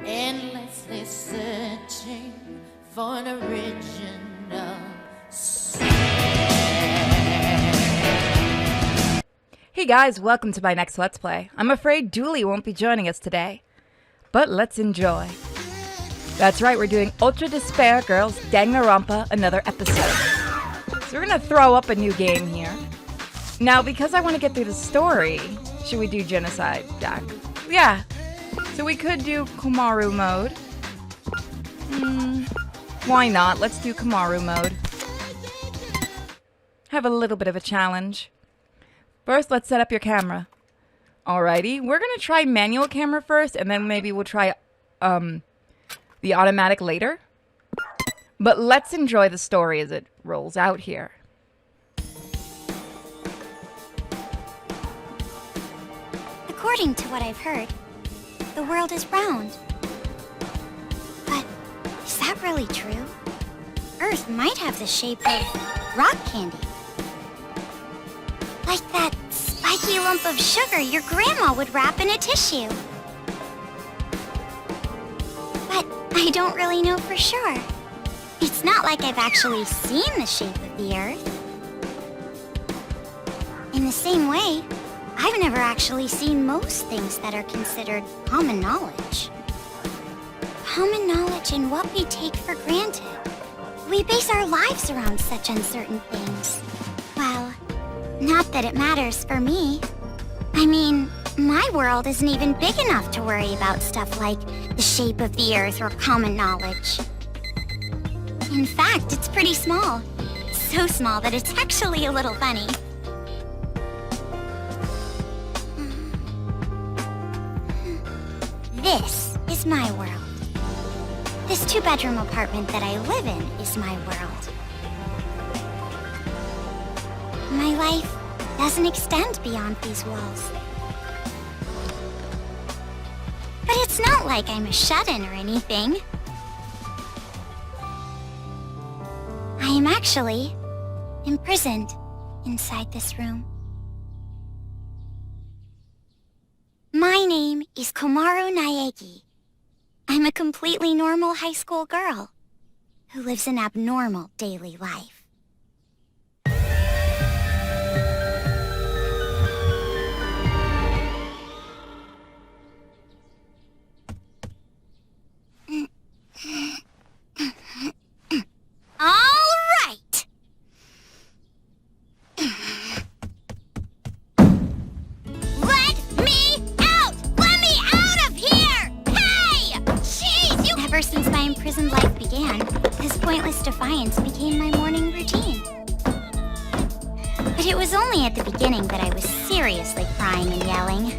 endlessly searching for an original sin. Hey guys, welcome to my next Let's Play. I'm afraid Dooley won't be joining us today, but let's enjoy. That's right, we're doing Ultra Despair Girls Danganronpa, another episode. So we're gonna throw up a new game here. Now, because I want to get through the story, should we do Genocide, Jack? Yeah. So we could do Komaru mode. Why not? Let's do Komaru mode. Have a little bit of a challenge. First, let's set up your camera. Alrighty, we're gonna try manual camera first, and then maybe we'll try the automatic later. But let's enjoy the story as it rolls out here. According to what I've heard, the world is round. But is that really true? Earth might have the shape of rock candy. Like that spiky lump of sugar your grandma would wrap in a tissue. But I don't really know for sure. It's not like I've actually seen the shape of the Earth. In the same way, I've never actually seen most things that are considered common knowledge. Common knowledge in what we take for granted. We base our lives around such uncertain things. Well, not that it matters for me. I mean, my world isn't even big enough to worry about stuff like the shape of the Earth or common knowledge. In fact, it's pretty small. So small that it's actually a little funny. This is my world. This two-bedroom apartment that I live in is my world. My life doesn't extend beyond these walls. But it's not like I'm a shut-in or anything. I am actually imprisoned inside this room. My name is Komaru Naegi. I'm a completely normal high school girl who lives an abnormal daily life. All right! Let me out! Let me out of here! Hey! Jeez, you... Ever since my imprisoned life began, this pointless defiance became my morning routine. But it was only at the beginning that I was seriously crying and yelling.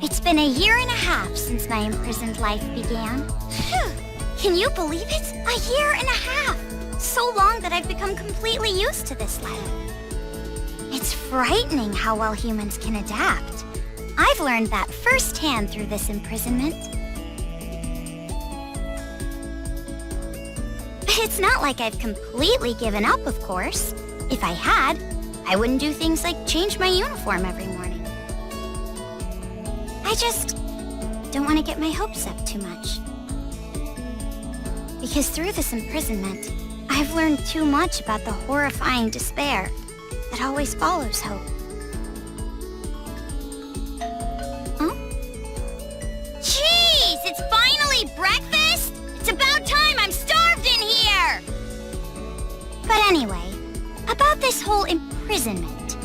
It's been a year and a half since my imprisoned life began. Can you believe it? A year and a half! So long that I've become completely used to this life. It's frightening how well humans can adapt. I've learned that firsthand through this imprisonment. But it's not like I've completely given up, of course. If I had, I wouldn't do things like change my uniform every morning. I just don't want to get my hopes up too much. Because through this imprisonment, I've learned too much about the horrifying despair that always follows hope. Huh? Jeez, it's finally breakfast? It's about time, I'm starved in here! But anyway, about this whole imprisonment.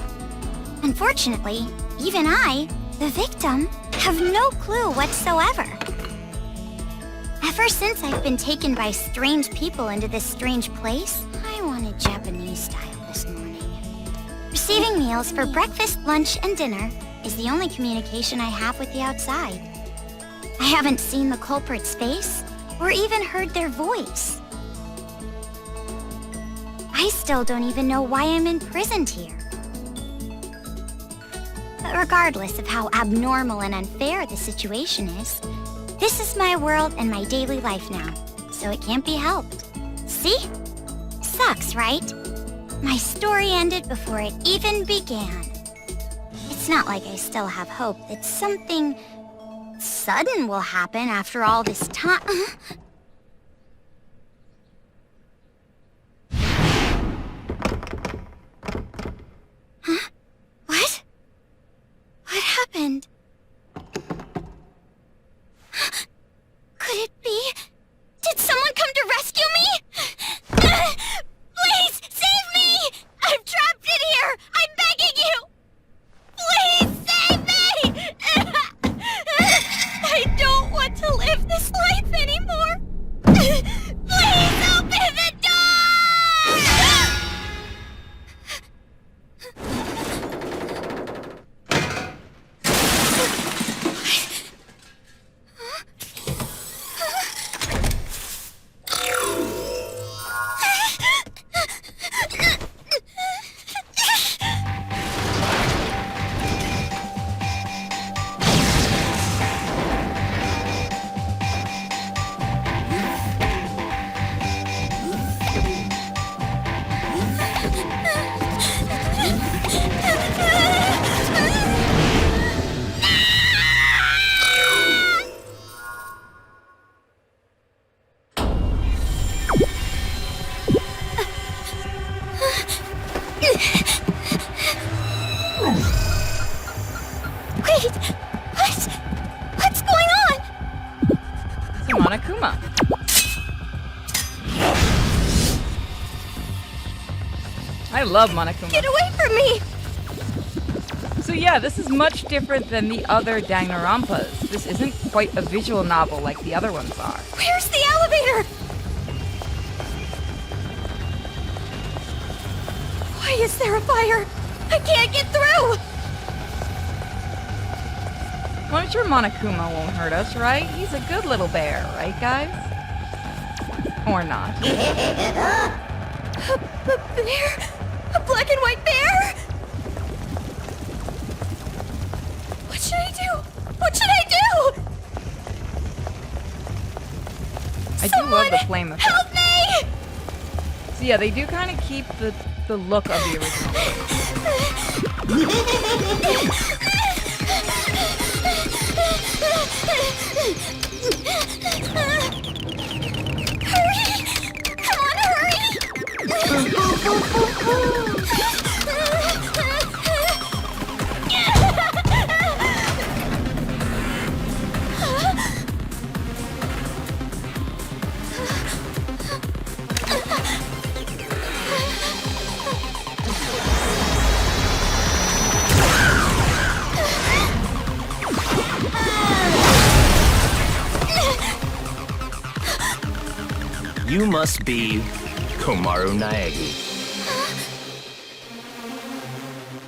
Unfortunately, even I, the victim, have no clue whatsoever. Ever since I've been taken by strange people into this strange place, I wanted Japanese style this morning. Receiving meals for breakfast, lunch, and dinner is the only communication I have with the outside. I haven't seen the culprit's face or even heard their voice. I still don't even know why I'm imprisoned here. But regardless of how abnormal and unfair the situation is, this is my world and my daily life now, so it can't be helped. See? Sucks, right? My story ended before it even began. It's It's not like I still have hope that something sudden will happen after all this time. Huh? What? What happened? Could it be? Did someone come to rescue me? Please, save me! I'm trapped in here! I'm begging you! Please, save me! I don't want to live this life anymore! Please, open the door! Wait, what's going on? It's Monokuma. I love Monokuma. Get away from me! So yeah, this is much different than the other Danganronpas. This isn't quite a visual novel like the other ones are. Where's the elevator? Why is there a fire? I can't get through! Well, I'm sure Monokuma won't hurt us, right? He's a good little bear, right, guys? Or not. A bear? A black and white bear? What should I do? What should I do? I do love the flame effect. Help me! So yeah, they do kind of keep the look of the original. Hurry! Come on, hurry! You must be Komaru Naegi.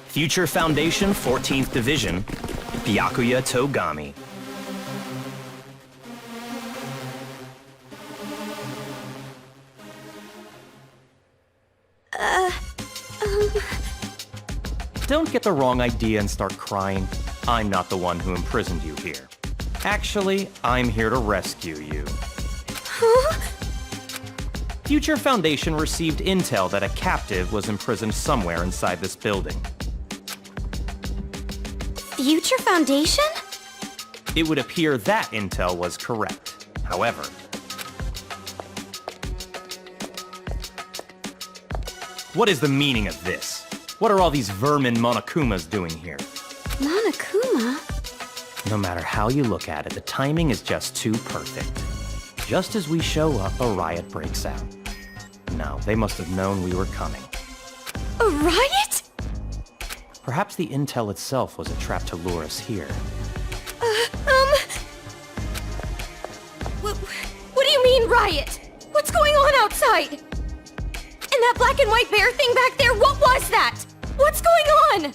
Future Foundation 14th Division, Byakuya Togami. Don't get the wrong idea and start crying. I'm not the one who imprisoned you here. Actually, I'm here to rescue you. Huh? Future Foundation received intel that a captive was imprisoned somewhere inside this building. Future Foundation? It would appear that intel was correct. However, what is the meaning of this? What are all these vermin Monokumas doing here? Monokuma? No matter how you look at it, the timing is just too perfect. Just as we show up, a riot breaks out. No, they must have known we were coming. A riot? Perhaps the intel itself was a trap to lure us here. What do you mean, riot? What's going on outside? And that black and white bear thing back there, what was that? What's going on?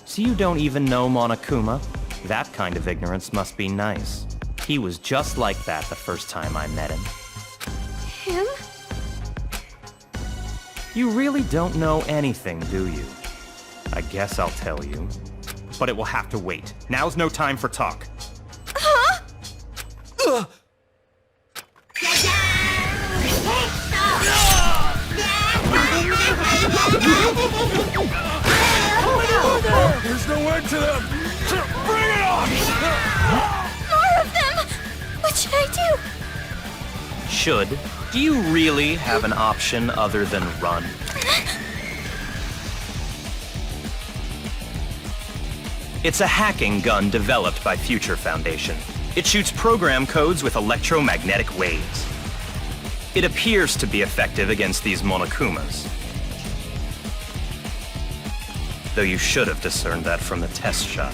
So you don't even know Monokuma? That kind of ignorance must be nice. He was just like that the first time I met him. Him? You really don't know anything, do you? I guess I'll tell you. But it will have to wait. Now's no time for talk. Huh? Ugh. There's no way Bring it on! More of them! What should I do? Should? Do you really have an option other than run? It's a hacking gun developed by Future Foundation. It shoots program codes with electromagnetic waves. It appears to be effective against these Monokumas. Though you should have discerned that from the test shot.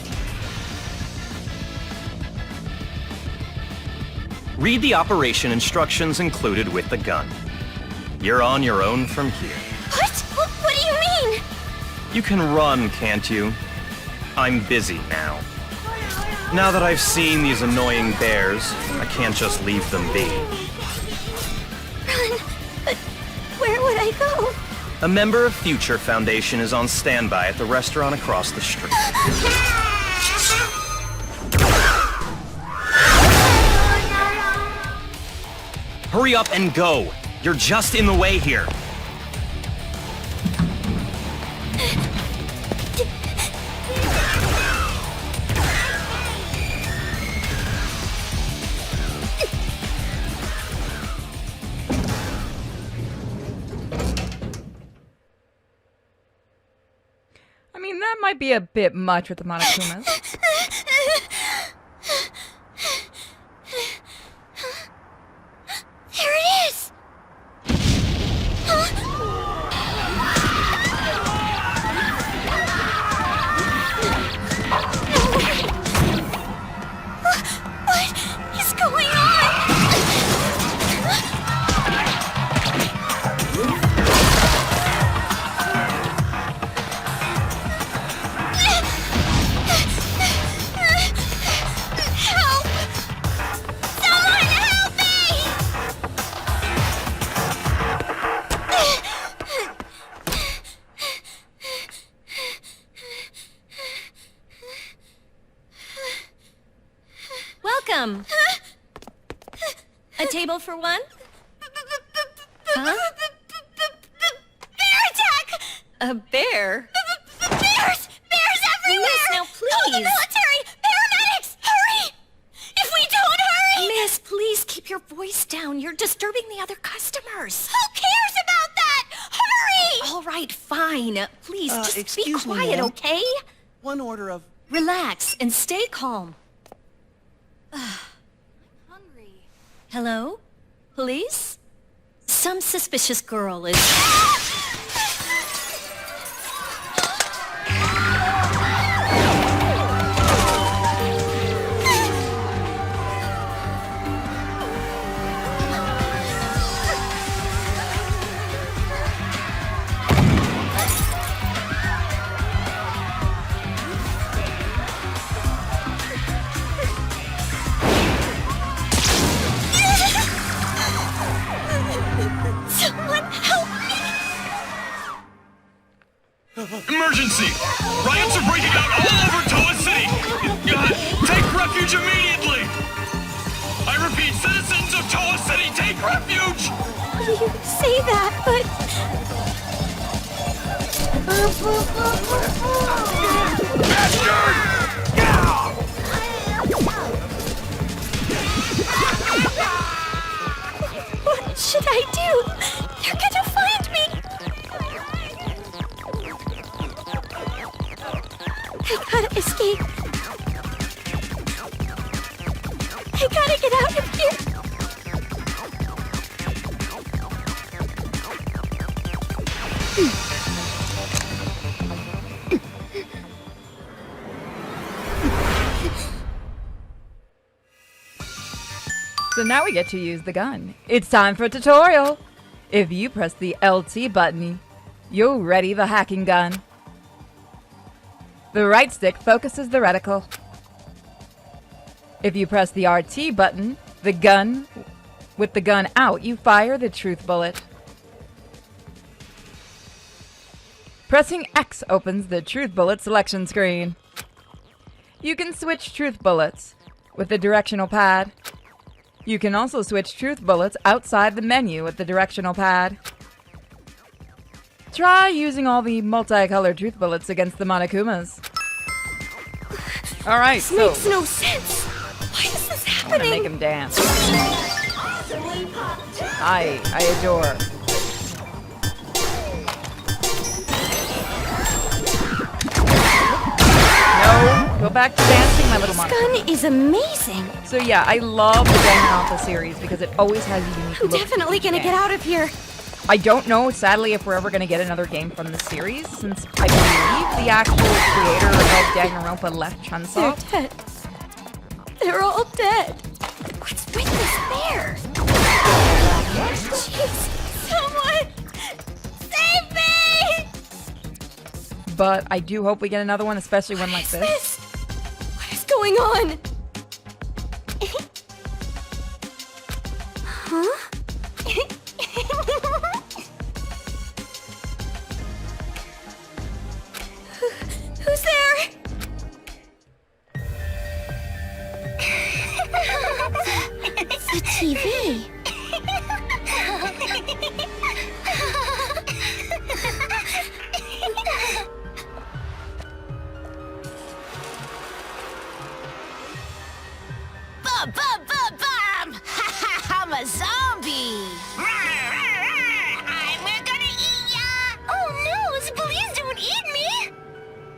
Read the operation instructions included with the gun. You're on your own from here. What? What do you mean? You can run, can't you? I'm busy now. Now that I've seen these annoying bears, I can't just leave them be. Run? But where would I go? A member of Future Foundation is on standby at the restaurant across the street. Hurry up and go! You're just in the way here. I mean, that might be a bit much with the Monokumas. There it is! What is going on? Help! Someone help me! Welcome. A table for one? Huh? Bear attack! A bear? Bears! Bears everywhere! Miss, now Call the please. military! Paramedics! Hurry! If we don't hurry! Miss, please keep your voice down. You're disturbing the other customers. Who cares about that? Hurry! All right, fine. Please, just be excuse me, quiet, ma'am. okay? One order of... Relax and stay calm. I'm hungry. Hello? Police? Some suspicious girl is... Someone help me! Emergency! Riots are breaking out all over Toa City! Take refuge immediately! I repeat, citizens of Toa City, take refuge! You say that, but... What should I do? They're gonna find me! I gotta escape. I gotta get out of here. So now we get to use the gun. It's time for a tutorial. If you press the LT button, you'll ready the hacking gun. The right stick focuses the reticle. If you press the RT button, with the gun out, you fire the truth bullet. Pressing X opens the truth bullet selection screen. You can switch truth bullets with the directional pad. You can also switch truth bullets outside the menu with the directional pad. Try using all the multicolored truth bullets against the Monokumas. All right, This so makes no sense. Why is this I'm gonna make happening? him dance. I adore. No, go back to dancing, my little This monkey. gun is amazing. So yeah, I love the Danganronpa series because it always has a unique I'm look. definitely gonna get out of here. I don't know, sadly, if we're ever going to get another game from the series, since I believe the actual creator of Danganronpa left They're Chunsoft. dead. They're all dead. What's with this bear? Jeez, someone save me! But I do hope we get another one, especially one like this. What is going on? Huh? Who's there? The TV. Bum, bum, bum, bum! I'm a zombie! We're gonna eat ya! Oh no, please don't eat me!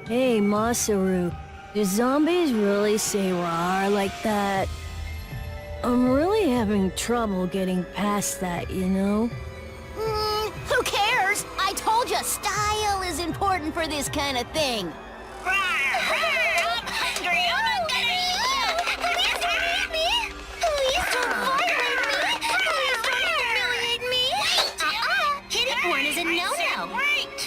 Hey, Masaru, do zombies really say rawr like that? I'm really having trouble getting past that, you know? Who cares? I told you, style is important for this kind of thing. I'm hungry. I'm gonna eat you. Please don't eat me. Please don't violate me. Please don't humiliate me. Kitty porn is a no-no. Wait.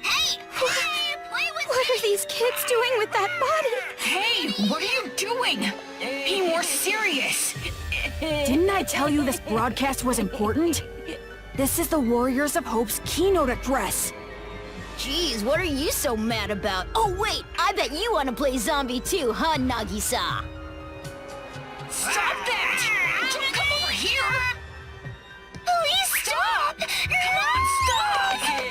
Hey, play with What are these kids doing with that body? Hey, what are you doing? Be more serious. Didn't I tell you this broadcast was important? This is the Warriors of Hope's keynote address. Jeez, what are you so mad about? Oh wait, I bet you want to play zombie too, huh, Nagisa? Stop that! Don't come over here! Please stop! Come on,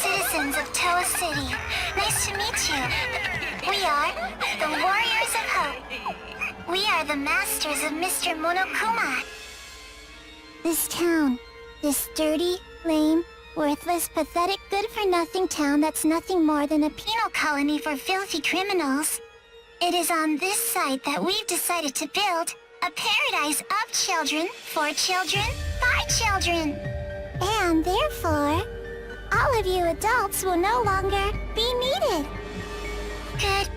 Citizens of Toa City, nice to meet you. We are the Warriors of Hope. We are the masters of Mr. Monokuma. This town, this dirty, lame, worthless, pathetic, good-for-nothing town that's nothing more than a penal colony for filthy criminals. It is on this site that we've decided to build a paradise of children, for children, by children. And therefore, all of you adults will no longer be needed. Goodbye!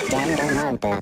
Danganronpa.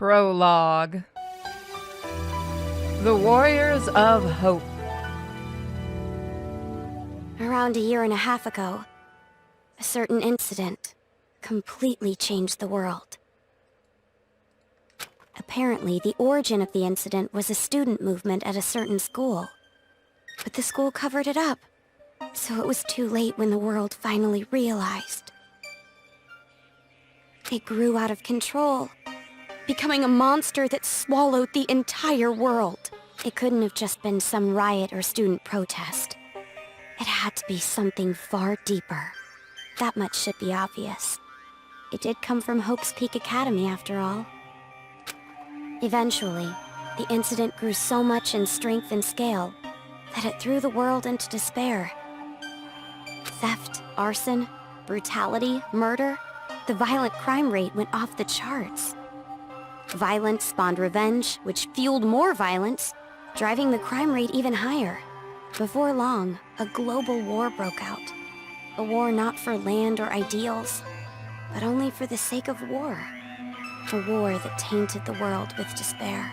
Prologue. The Warriors of Hope. Around a year and a half ago, a certain incident completely changed the world. Apparently, the origin of the incident was a student movement at a certain school. But the school covered it up, so it was too late when the world finally realized. It grew out of control, becoming a monster that swallowed the entire world. It couldn't have just been some riot or student protest. It had to be something far deeper. That much should be obvious. It did come from Hope's Peak Academy, after all. Eventually, the incident grew so much in strength and scale that it threw the world into despair. Theft, arson, brutality, murder, the violent crime rate went off the charts. Violence spawned revenge, which fueled more violence, driving the crime rate even higher. Before long, a global war broke out. A war not for land or ideals, but only for the sake of war. A war that tainted the world with despair.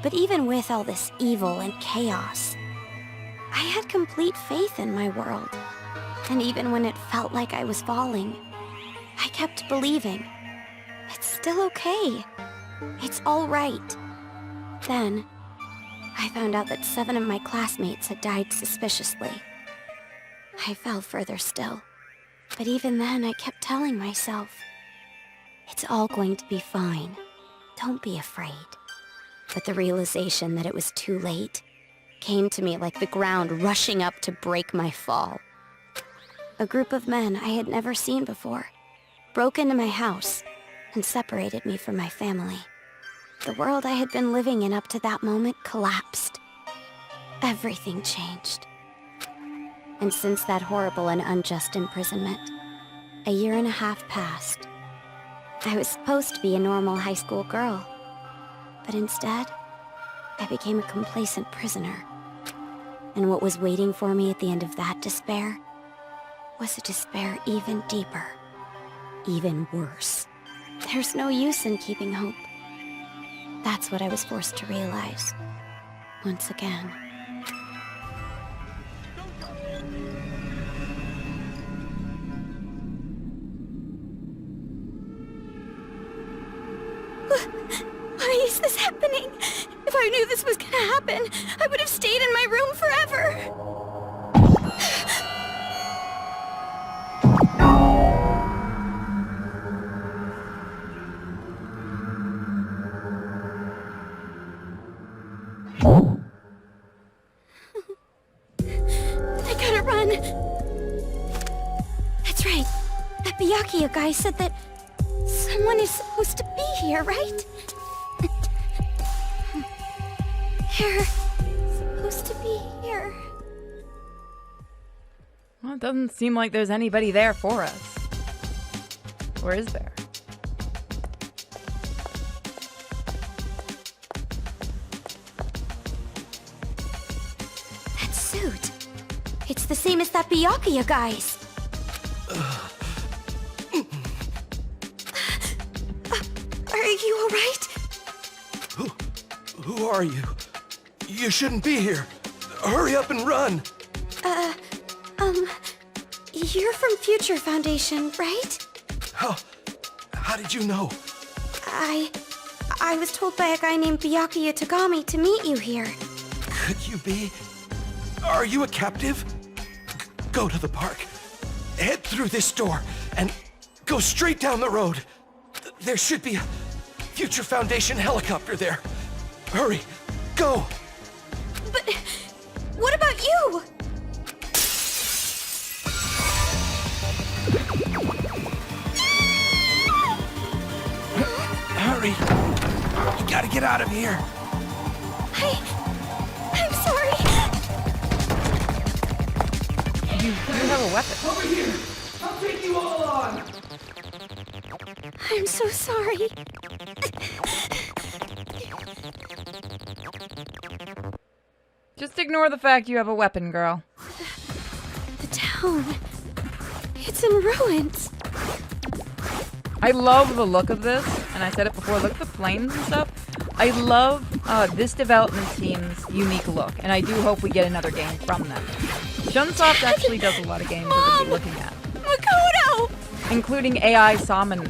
But even with all this evil and chaos, I had complete faith in my world. And even when it felt like I was falling, I kept believing. It's still okay. It's all right. Then, I found out that 7 of my classmates had died suspiciously. I fell further still. But even then, I kept telling myself, it's all going to be fine. Don't be afraid. But the realization that it was too late came to me like the ground rushing up to break my fall. A group of men I had never seen before broke into my house and separated me from my family. The world I had been living in up to that moment collapsed. Everything changed. And since that horrible and unjust imprisonment, a year and a half passed. I was supposed to be a normal high school girl, but instead, I became a complacent prisoner. And what was waiting for me at the end of that despair was a despair even deeper, even worse. There's no use in keeping hope. That's what I was forced to realize, once again. Why is this happening? If I knew this was gonna happen, I would have stayed in my room forever. I gotta run. That's right. That Byakuya guy said that someone is supposed to be here, right? They're supposed to be here. Well, it doesn't seem like there's anybody there for us. Or is there? That suit. It's the same as that Byakuya guy's. Are you alright? Who are you? You shouldn't be here. Hurry up and run. You're from Future Foundation, right? How did you know? I was told by a guy named Byakuya Tagami to meet you here. Could you be? Are you a captive? Go to the park. Head through this door and go straight down the road. There should be a Future Foundation helicopter there. Hurry, go! But what about you? Hurry! You gotta get out of here! I'm sorry. You have a weapon. Over here! I'll take you all on! I'm so sorry. Just ignore the fact you have a weapon, girl. The town. It's in ruins. I love the look of this, and and I said it before, look at the flames and stuff. I love this development team's unique look, and I do hope we get another game from them. Chunsoft actually does a lot of games that we'll be looking at. Makoto! Including AI Sominum.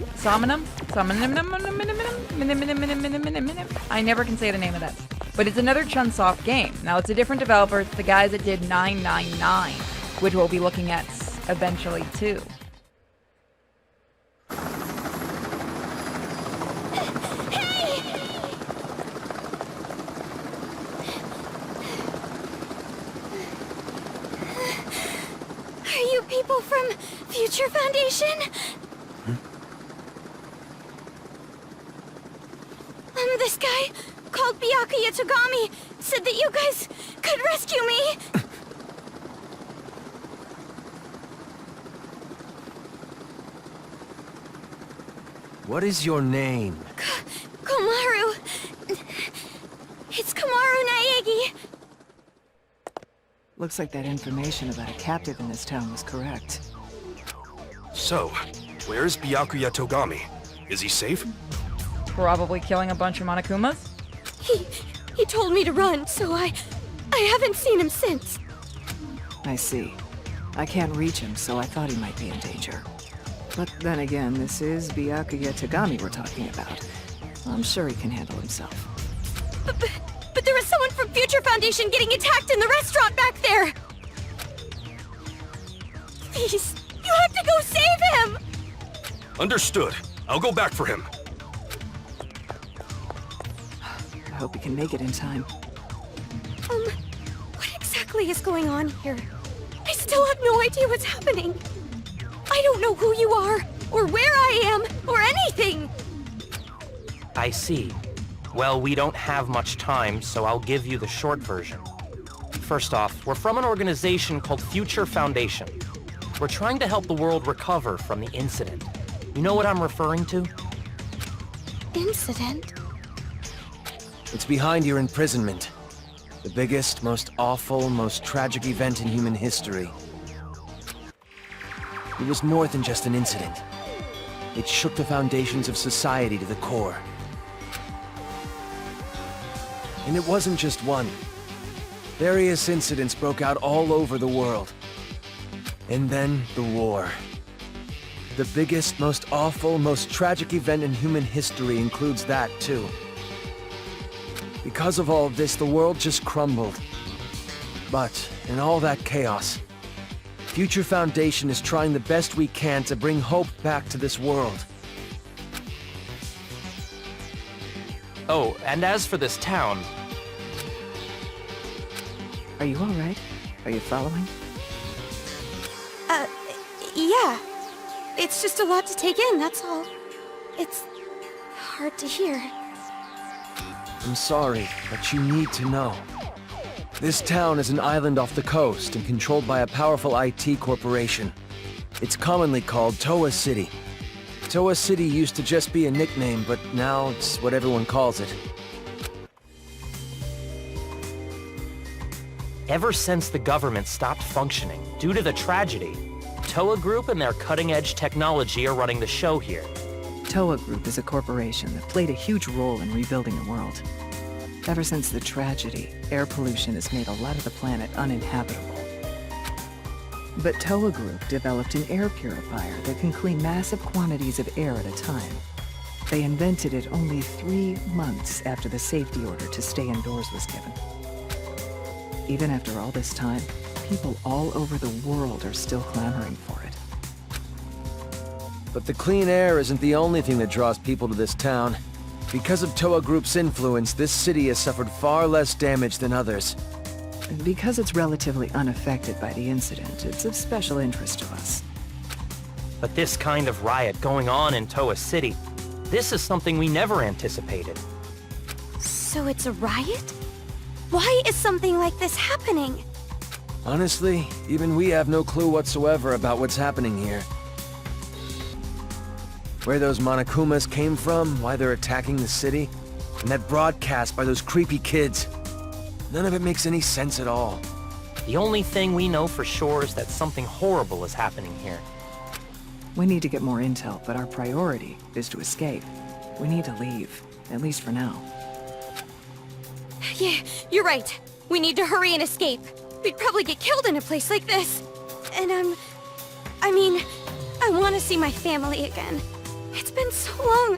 I never can say the name of that. But it's another Chunsoft game. Now, it's a different developer. It's the guys that did 999, which we'll be looking at eventually, too. Are you people from Future Foundation? This guy called Byakuya Togami said that you guys could rescue me. What is your name? Komaru. It's Komaru Naegi. Looks like that information about a captive in this town was correct. So, where's Byakuya Togami? Is he safe? Probably killing a bunch of Monokumas. He told me to run, so I haven't seen him since. I see. I can't reach him, so I thought he might be in danger. But then again, this is Byakuya Togami we're talking about. I'm sure he can handle himself. But there was someone from Future Foundation getting attacked in the restaurant back there! Please, you have to go save him! Understood. I'll go back for him. I hope he can make it in time. What exactly is going on here? I still have no idea what's happening. I don't know who you are, or where I am, or anything! I see. Well, we don't have much time, so I'll give you the short version. First off, we're from an organization called Future Foundation. We're trying to help the world recover from the incident. You know what I'm referring to? Incident? It's behind your imprisonment. The biggest, most awful, most tragic event in human history. It was more than just an incident. It shook the foundations of society to the core. And it wasn't just one. Various incidents broke out all over the world. And then, the war. The biggest, most awful, most tragic event in human history includes that, too. Because of all of this, the world just crumbled. But, in all that chaos, Future Foundation is trying the best we can to bring hope back to this world. Oh, and as for this town... Are you alright? Are you following? Yeah. It's just a lot to take in, that's all. It's hard to hear. I'm sorry, but you need to know. This town is an island off the coast and controlled by a powerful IT corporation. It's commonly called Toa City. Toa City used to just be a nickname, but now it's what everyone calls it. Ever since the government stopped functioning due to the tragedy, Toa Group and their cutting-edge technology are running the show here. Toa Group is a corporation that played a huge role in rebuilding the world. Ever since the tragedy, air pollution has made a lot of the planet uninhabitable. But Toa Group developed an air purifier that can clean massive quantities of air at a time. They invented it only 3 months after the safety order to stay indoors was given. Even after all this time, people all over the world are still clamoring for it. But the clean air isn't the only thing that draws people to this town. Because of Toa Group's influence, this city has suffered far less damage than others. Because it's relatively unaffected by the incident, it's of special interest to us. But this kind of riot going on in Toa City, this is something we never anticipated. So it's a riot? Why is something like this happening? Honestly, even we have no clue whatsoever about what's happening here. Where those Monokumas came from, why they're attacking the city, and that broadcast by those creepy kids. None of it makes any sense at all. The only thing we know for sure is that something horrible is happening here. We need to get more intel, but our priority is to escape. We need to leave, at least for now. Yeah, you're right. We need to hurry and escape. We'd probably get killed in a place like this. And I mean, I want to see my family again. It's been so long,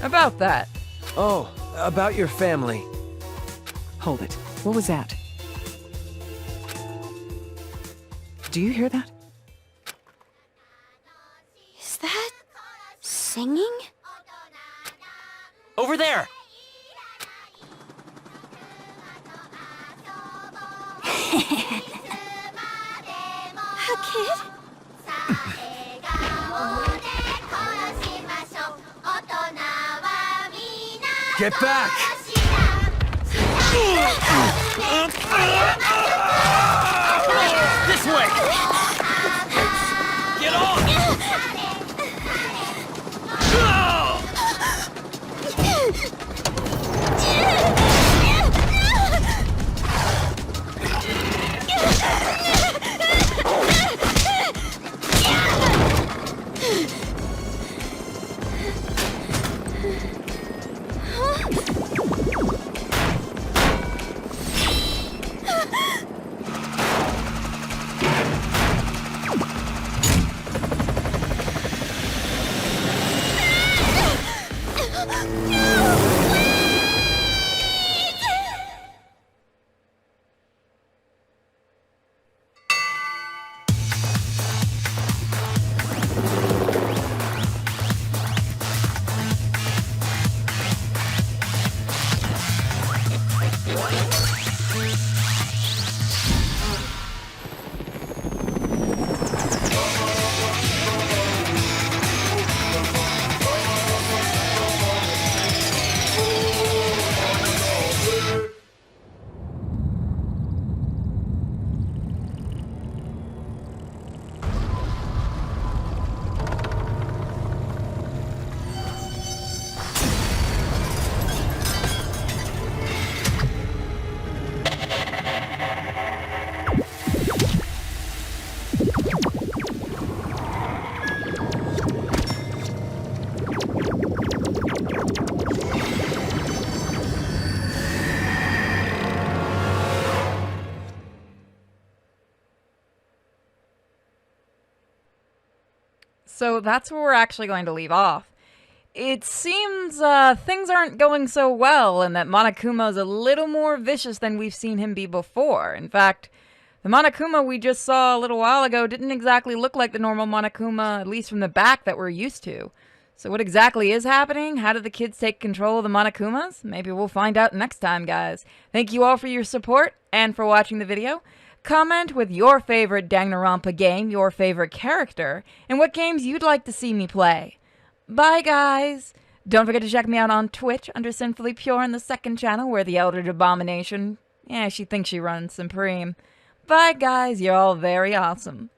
About that. Oh, about your family. Hold it. What was that? Do you hear that? Is that singing? Over there! A kid? Get back! This way! Get on! So that's where we're actually going to leave off. It seems things aren't going so well, and that Monokuma's a little more vicious than we've seen him be before. In fact, the Monokuma we just saw a little while ago didn't exactly look like the normal Monokuma, at least from the back, that we're used to. So what exactly is happening? How did the kids take control of the Monokumas? Maybe we'll find out next time, guys. Thank you all for your support and for watching the video. Comment with your favorite Danganronpa game, your favorite character, and what games you'd like to see me play. Bye, guys! Don't forget to check me out on Twitch under Sinfully Pure in the second channel where the Elder Abomination, she thinks she runs supreme. Bye, guys. You're all very awesome.